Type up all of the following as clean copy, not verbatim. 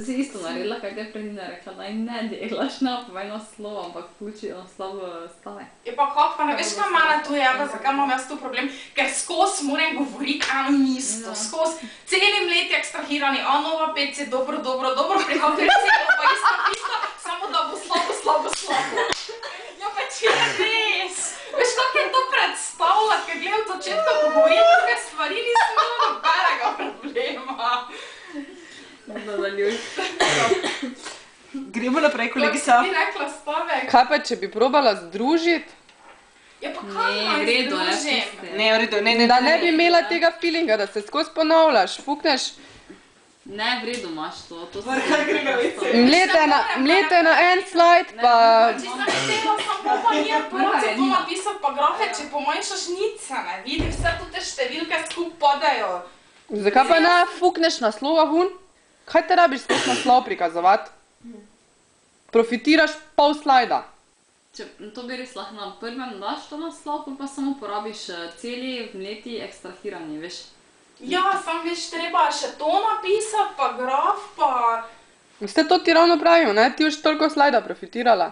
Si isto naredila, kaj te prednina rekla, naj ne delaš na povej naslov, ampak vključi naslov v stavek. Je pa kako, pa ne veš, kaj mene tu je, pa zakaj imam jaz tu problem, ker skos moram govoriti eno in isto, skos celim let ekstrahirani, a nova pec je dobro, prihaja celo pa isto, samo da bo slabo. Ja, pač je res. Veš, kako je to predstavljati, ker gledam od začetka govoriti, druge stvari nisem imela nobenega problema. Nadaljuj. Gremo naprej, kolegica. Kako si ti rekla stavek? Kaj pa, če bi probala združiti? Ja, pa kaj naj združim? Ne, v redu, ne. Da ne bi imela tega feelinga, da se skozi ponavljaš, fukneš. Ne, v redu imaš to. Vrkaj Gregovice. Mlete na en slajd, pa... Čisto ne tela, samo pa njen prvo se to napisati, pa grafe, če pomanjšaš nič se ne vidi, vse te številke skup padajo. Zakaj pa ne fukneš naslova vun? Kaj te rabiš skozi naslov prikazovati? Profitiraš pol slajda. To bi res lahko na prvem daš to naslov, pa samo porabiš celi vmleti ekstrahirani, veš. Ja, sam veš, treba še to napisati, pa graf, pa... Vse to ti ravno pravim, ne? Ti boš toliko slajda profitirala.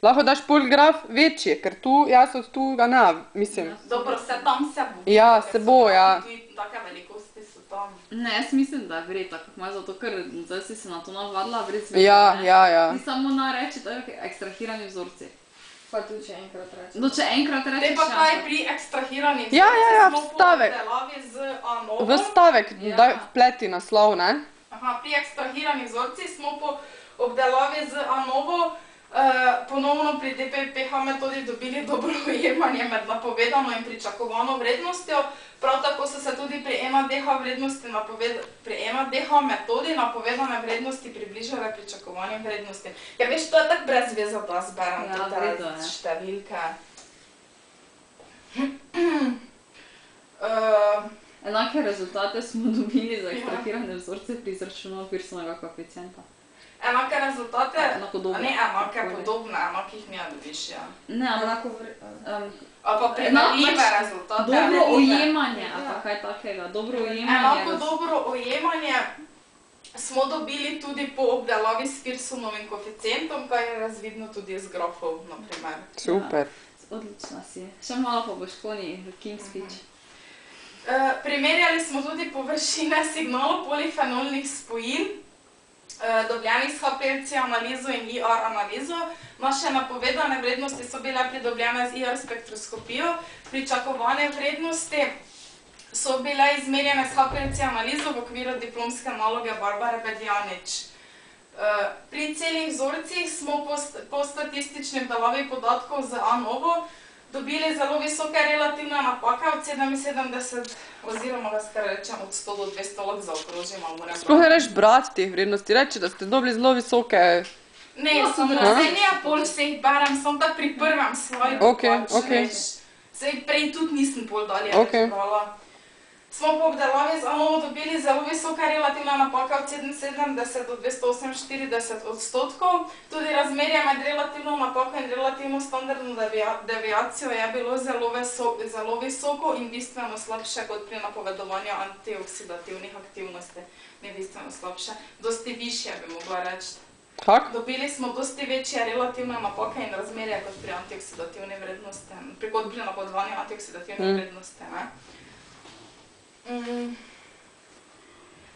Lahko daš pol graf večji, ker tu, jaz od tu ga ne, mislim. Dobro, se tam se bo. Ja, se bo, ja. Take velikosti so tam. Ne, jaz mislim, da je vred, tako malo zato, ker zdaj si se na to navadila, vred sveta. Ja. Ti samo nareči, da je ekstrahirani vzorci. Pa tudi če enkrat reči. No, če enkrat rečeš... Te pa kaj pri ekstrahirani vzorci Ja, smo stavek. po obdelavi z anovo. V stavek daj vpleti naslov, ne? Aha, pri ekstrahirani vzorci smo po obdelavi z anovo ponovno pri DPPH metodi dobili dobro ujemanje med napovedano in pričakovano vrednostjo. Prav tako so se tudi pri 1DH metodi napovedane vrednosti približale pričakovanim vrednostim. Ja, veš, to je tako brez veze, da zberem te številke. Enake rezultate smo dobili za ekstrahirane vzorce pri izračunu Pearsonova koeficienta. Enake rezultate? Podobne. Ne enake, podobne, enakih ne dobiš, ja. Ne, Enako ali pa primerljive rezultate. Dobro ujemanje, ali pa kaj takega, dobro ujemanje. Enako dobro ujemanje smo dobili tudi po obdelavi s Pearsonovim koeficientom, kaj je razvidno tudi iz grafov, na primer. Super. Odlična si. Še malo pa boš koni v King's Speech. Primerjali smo tudi površine signalov polifenolnih spojin, dobljenih s HPLC analizo in IR analizo. Naše napovedane vrednosti so bile pridobljene z IR spektroskopijo. Pričakovane vrednosti so bile izmerjene s HPLC analizo v okviru diplomske naloge Barbare Bedjanič. Pri celih vzorcih smo po statistični obdelavi podatkov z ANOVO dobili zelo visoke relativne napake od 77, oziroma da skaj rečem od 100 do 200, lahko zaokrožim, ali moram... Sploh ne reš brati teh vrednosti, reči, da ste dobili zelo visoke... Ne, samo zdaj ne pol vseh berem, sem tako pri prvem slajdu pač, veš. Zdaj prej tudi nisem pol dalje razbrala. Smo po obdelavi z ANOVO dobili zelo visoke relativne napake od 77 do 248 odstotkov. Tudi razmerje med relativno napako in relativno standardno deviacijo je bilo zelo visoko in bistveno slabše kot pri napovedovanju antioksidativnih aktivnosti. Ne bistveno slabše, dosti višje bi mogla reči. Kak? Dobili smo dosti večje relativne napake in razmerje kot pri antioksidativni vrednosti, kot pri napovedovanju antioksidativnih vrednosti, ne.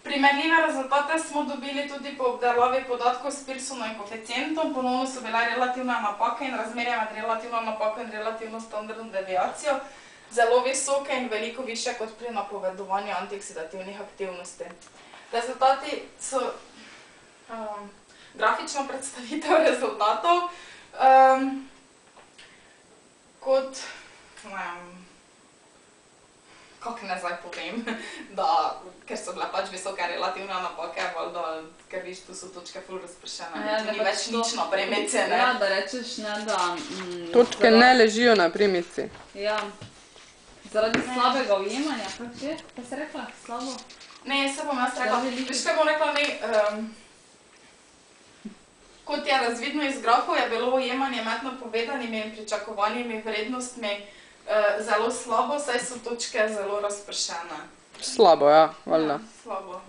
Primerljive rezultate smo dobili tudi po obdelavi podatkov s Pearsonovim koeficientom. Ponovno so bile relativne napake in razmerje med relativno napako in relativno standardno deviacijo zelo visoke in veliko više kot pri napovedovanju antioksidativnih aktivnosti. Rezultati so grafična predstavitev rezultatov. Kot, kako ne zdaj povem, da, ker so bile pač visoke relativne napake, valjda, ker viš, tu so točke ful razpršene, tu ni več nič na premici, ne? Ja, da rečeš, ne, da... Točke ne ležijo na premici. Ja. Zaradi slabega ujemanja, kako že? Kaj si rekla? Slabo? Ne, se bom jaz rekla, viš, kaj bom rekla, ne, kot je razvidno iz grafov, je bilo ujemanje med napovedanimi in pričakovanimi vrednostmi zelo slabo, saj so točke zelo razpršene. Slabo, ja, valjda. Slabo.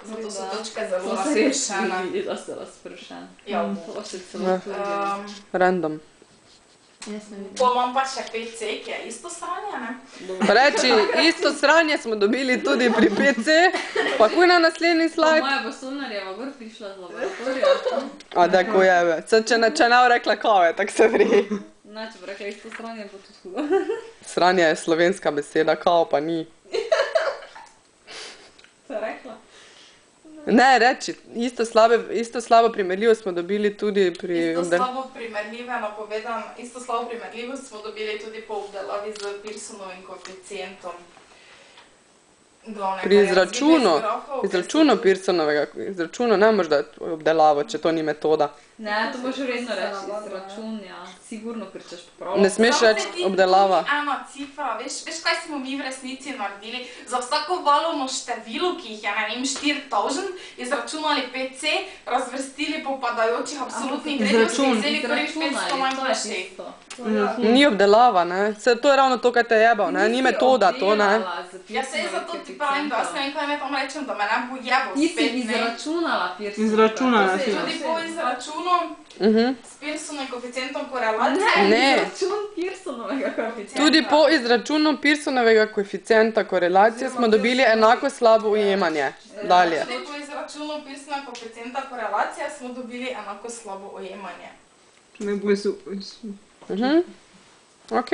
zato so točke zelo To se res razpršene. vidi, da ste razpršeni. Ja. To se celo vidi. Random. Jaz ne vidim. Pol imam pa še PC, ki je isto sranje, ne? Pa reči, isto sranje smo dobili tudi pri PC, pa kuj na naslednji slajd. Moja bosonarjeva gor prišla z laboratorija. A da, ko je, če ne bi rekla kave, tako se vri. Ne, če bi rekla isto stranje, bo tudi hudo. Sranje je slovenska beseda, kao pa ni. Se rekla? Ne, reči, isto slabo primerljivo smo dobili tudi pri... Isto slabo primerljivost smo dobili tudi po obdelavi z Pearsonovim koeficientom. Pri izračunu Pearsonovega, ne moreš dati obdelavo, če to ni metoda. Ne, to moraš redno reči, izračun, ja. Sigurno, ker češ popravljati. Ne smeš reči obdelava. Ena cifra, veš kaj smo mi v resnici naredili? Za vsako valovno število, ki jih je, ne vem, 4000, izračunali PC, razvrstili po padajočih absolutnih vrednostih, vzeli prvih 500 manj plašti. Ni obdelava, ne. To je ravno to, kaj te jebal, ne. Ni metoda to, ne. Ja, sej zato ti pravim, da jaz ne vem, kaj me tam rečem, da me ne bo jebal Ti si spet, ne. izračunala Pearsonovega. Izračunala si. Tudi po izračunu s Pearsonovim koeficientom Ne. korelacije. Ne, izračun Pearsonovega koeficienta. Tudi po izračunu Pearsonovega koeficienta korelacije smo dobili enako slabo ujemanje. Dalje. Tudi po izračunu Pearsonovega koeficienta korelacije smo dobili enako slabo ujemanje. Najbolj so... Ok.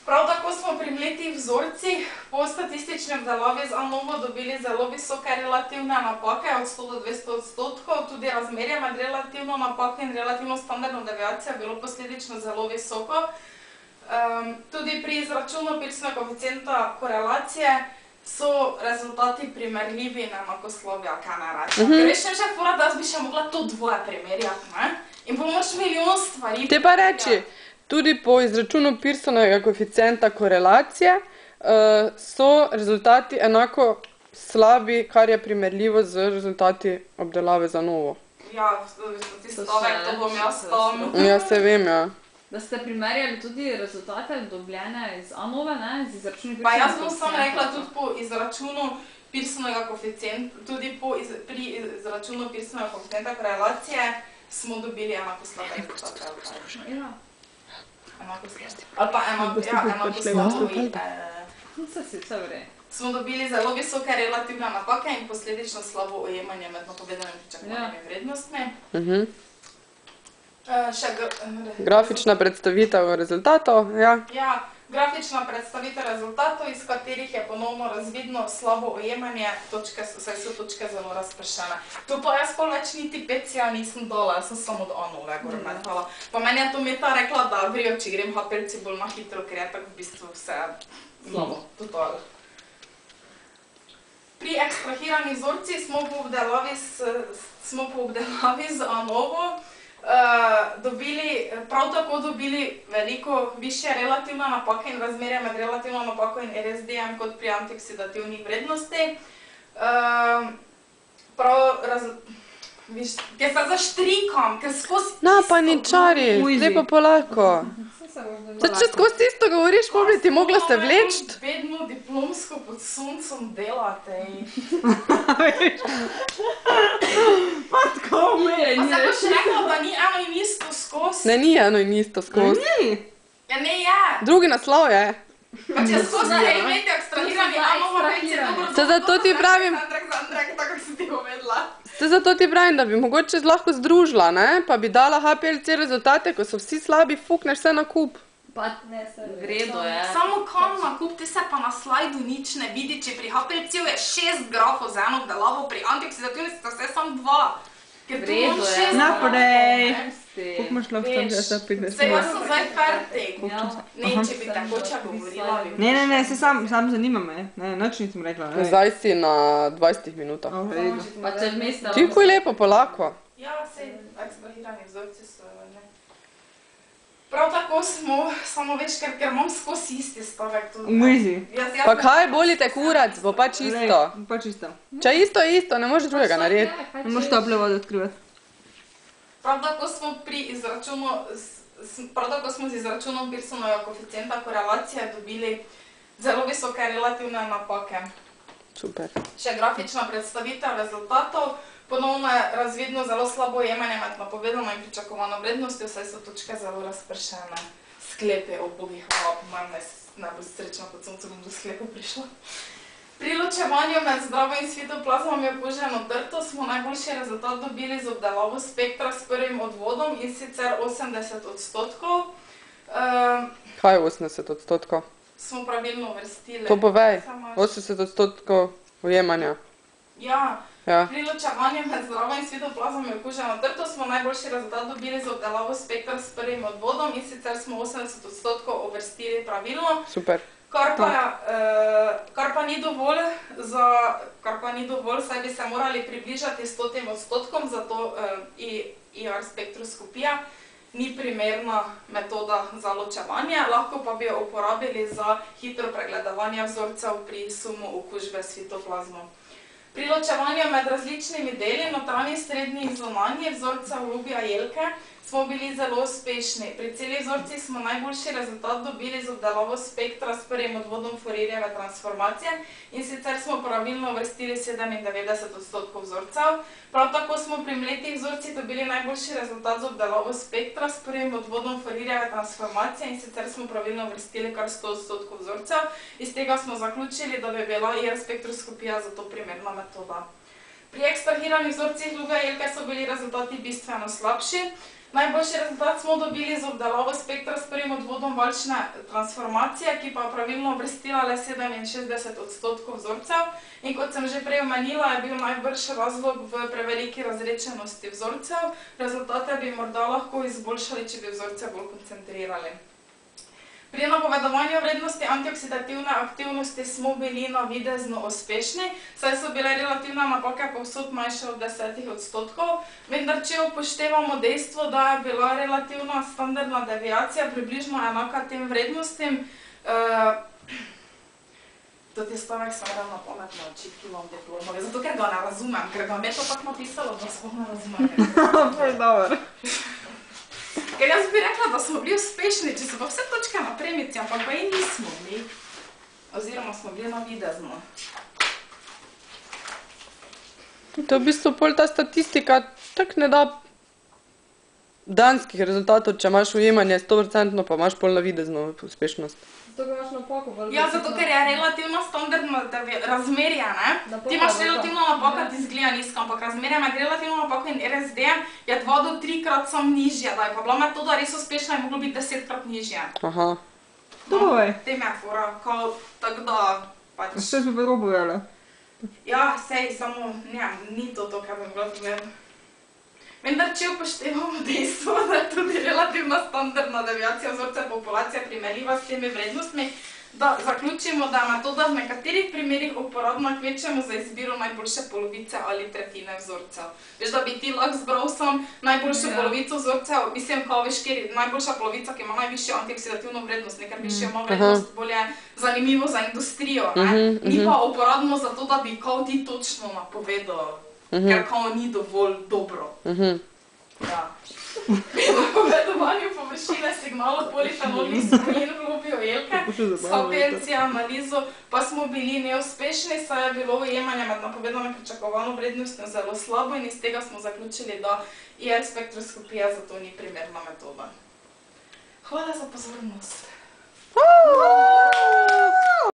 Prav tako smo pri mletih vzorcih po statistični obdelavi z ANOVO dobili zelo visoke relativne napake, od 100 do 200%, tudi razmerje med relativno napako in relativno standardno deviacijo je bilo posledično zelo visoko. Tudi pri izračunu Pearsonovega koeficienta korelacije so rezultati primerljivi in enakoslovja, kaj ne rečem. Ker veš, še fora, da jaz bi še mogla to dvoje primerjati, ne? In pomoč milijon stvari. Te pa reči, tudi po izračunu Pearsonovega koeficienta korelacije so rezultati enako slabi, kar je primerljivo z rezultati obdelave za ANOVO. Ja, tisti stavek, to bom jaz tam. Ja, se vem, ja. Da ste primerjali tudi rezultate dobljene iz ANOVE, ne? Z izračuni Pa jaz bom samo rekla tudi po izračunu Pearsonovega koeficienta, tudi pri izračunu Pearsonovega koeficienta korelacije smo dobili enako slabe rezultate. Ja. Ali pa enako slabovi. Vse si vse vre. Smo dobili zelo visoke relativne napake in posledično slabo ujemanje med napovedanimi pričakovanimi vrednostmi. Grafična predstavitev rezultatov, ja. Ja, grafična predstavitev rezultatov, iz katerih je ponovno razvidno slabo ujemanje, saj so točke zelo razpršene. To pa jaz pol več niti PC-ja nisem dala, jaz sem samo do ANOVE gor metala. Pa meni je to Meta rekla, da vrijo, če grem HPLC bolj na hitro, ker je tako v bistvu vse slabo, total. Pri ekstrahiranih vzorcih smo po obdelavi z ANOVO prav tako dobili veliko višje relativne napake in razmerje med relativno napako in RSD-jem kot pri antioksidativnih vrednosti. Ker se zaštrikam, ker skozi Na, pa ničari, zdaj pa polako. Če skozi isto govoriš, bi ti mogla se vleči. Vedno diplomsko pod soncem delate. Pa tako me! A se boš rekla, da ni eno in isto skozi? Ne, ni eno in isto skozi. Ja, ne je. Drugi naslov je. Pa če skozi imeti ekstrahirani ANOVO, već je dobro. Se zato ti pravim, Andrek, tako si ti povedala. da bi mogoče lahko združila, ne? Pa bi dala HPLC rezultate, ko so vsi slabi, fukneš vse na kup. Pa vredo je. Samo kam na kup, ti se pa na slajdu nič ne vidi, če pri HPLC-u je 6 grafov z eno obdelavo, pri antioksidativni sta vse samo 2. Ker tu imam 6 Naprej. grafov. Kako imaš lahko tam že za 15 Sej jaz minut? sem zdaj fertik. Ne, če bi tekoče govorila, bi... Ne, se sam zanima me. Ne, nič nisem rekla. Zdaj si na 20 minutah. Pa če vmes ne... Tiho je lepo, polako. Ja, sej ekstrahirani vzorci so, ne. Prav tako smo, samo več, ker imam skozi isti stavek tudi. Umizi. Pa kaj boli te kurac, bo pa čisto. Pa čisto. Če je isto, ne moreš drugega narediti. Ne moš tople vode odkrivati. Prav tako smo z izračunom Pearsonovega koeficienta korelacije dobili zelo visoke relativne napake. Super. Še grafična predstavitev rezultatov. Ponovno je razvidno zelo slabo ujemanje med napovedano in pričakovano vrednostjo, saj so točke zelo razpršene. Sklepe, o bogi, hvala, po mojem najbolj srečna pod soncem, bom do sklepa prišla. Pri ločevanju med zdravo in svitoplazmami okuženo trto smo najboljši rezultat dobili z obdelavo spektra s prvim odvodom, in sicer 80%. Kaj je 80%? Smo pravilno uvrstili. To povej, 80% ujemanja. Ja. Ja. Pri ločevanju med zdravo in svitoplazmami okuženo trto smo najboljši rezultat dobili z obdelavo spektra s prvim odvodom, in sicer smo 80% uvrstili pravilno. Super. Kar pa ni dovolj, saj bi se morali približati 100%, zato IR spektroskopija ni primerna metoda za ločevanje, lahko pa bi jo uporabili za hitro pregledovanje vzorcev pri sumu okužbe svitoplazmov. Pri ločevanju med različnimi deli, notranji, srednji in zunanji vzorcev lubja jelke, smo bili zelo uspešni. Pri celih vzorcih smo najboljši rezultat dobili z obdelavo spektra s prvim odvodom Fourierjeve transformacije, in sicer smo pravilno uvrstili 97% vzorcev. Prav tako smo pri mletih vzorcih dobili najboljši rezultat z obdelavo spektra s prvim odvodom Fourierjeve transformacije, in sicer smo pravilno uvrstili kar 100% vzorcev. Iz tega smo zaključili, da bi bila IR spektroskopija za to primerna metoda. Pri ekstrahiranih vzorcih lubja jelke so bili rezultati bistveno slabši. Najboljši rezultat smo dobili z obdelavo spektra s prvim odvodom valčne transformacije, ki pa je pravilno uvrstila le 67% vzorcev. In kot sem že prej omenila, je bil najbrž razlog v preveliki razredčenosti vzorcev. Rezultate bi morda lahko izboljšali, če bi vzorce bolj koncentrirali. Pri napovedovanju vrednosti antioksidativne aktivnosti smo bili navidezno uspešni, saj so bile relativne napake povsod manjše od 10%, vendar če upoštevamo dejstvo, da je bila relativna standardna deviacija približno enaka tem vrednostim, to te stavek sem ravno pametno učiti, ki imam diplomo, zato ker ga ne razumem, ker ga me to pak napisalo, da sploh ne razumem. To je dobro. Ker jaz bi rekla, da smo bili uspešni, če so pa vse točke na premici, ampak pa in nismo bili. Oziroma smo bili navidezno. To v bistvu pol ta statistika tako ne da danskih rezultatov, če imaš ujemanje 100%, pa imaš pol navidezno uspešnost. Zato ga imaš napako. Ja, zato ker je relativno standardno razmerje, ne? Ti imaš relativno napaka, ti izgleda nizko, ampak razmerje med relativno napako in RSD-jem je 2 do 3 krat sam nižje, da je pa bila metoda res uspešna in moglo biti 10 krat nižje. Aha. Doj. Tem je fora, tako da pač... Še smo pa robujali. Ja, sej, samo, ni to, kar bi mogla povedati. Vendar, če upoštevamo dejstvo, da je tudi relativno standardna deviacija vzorca populacije primerljiva s temi vrednostmi, da zaključimo, da je metoda v nekaterih primerih uporabna kvečjemu za izbiro najboljše polovice ali tretjine vzorcev. Veš, da bi ti lahko zbral sam najboljšo polovico vzorcev, mislim, kao veš, kjer je najboljša polovica, ki ima najvišjo antioksidativno vrednost, ker višjo ima vrednost bolje zanimivo za industrijo, ne? Ni pa uporabno za to, da bi kao ti točno napovedal. Ker kao ni dovolj dobro. Ja. Pri napovedovanju površine signalov polifenolnih spojin v lubju jelke s HPLC analizo pa smo bili neuspešni, saj je bilo ujemanje med napovedano pričakovano vrednostjo zelo slabo in iz tega smo zaključili, da IR spektroskopija zato ni primerna metoda. Hvala za pozornost.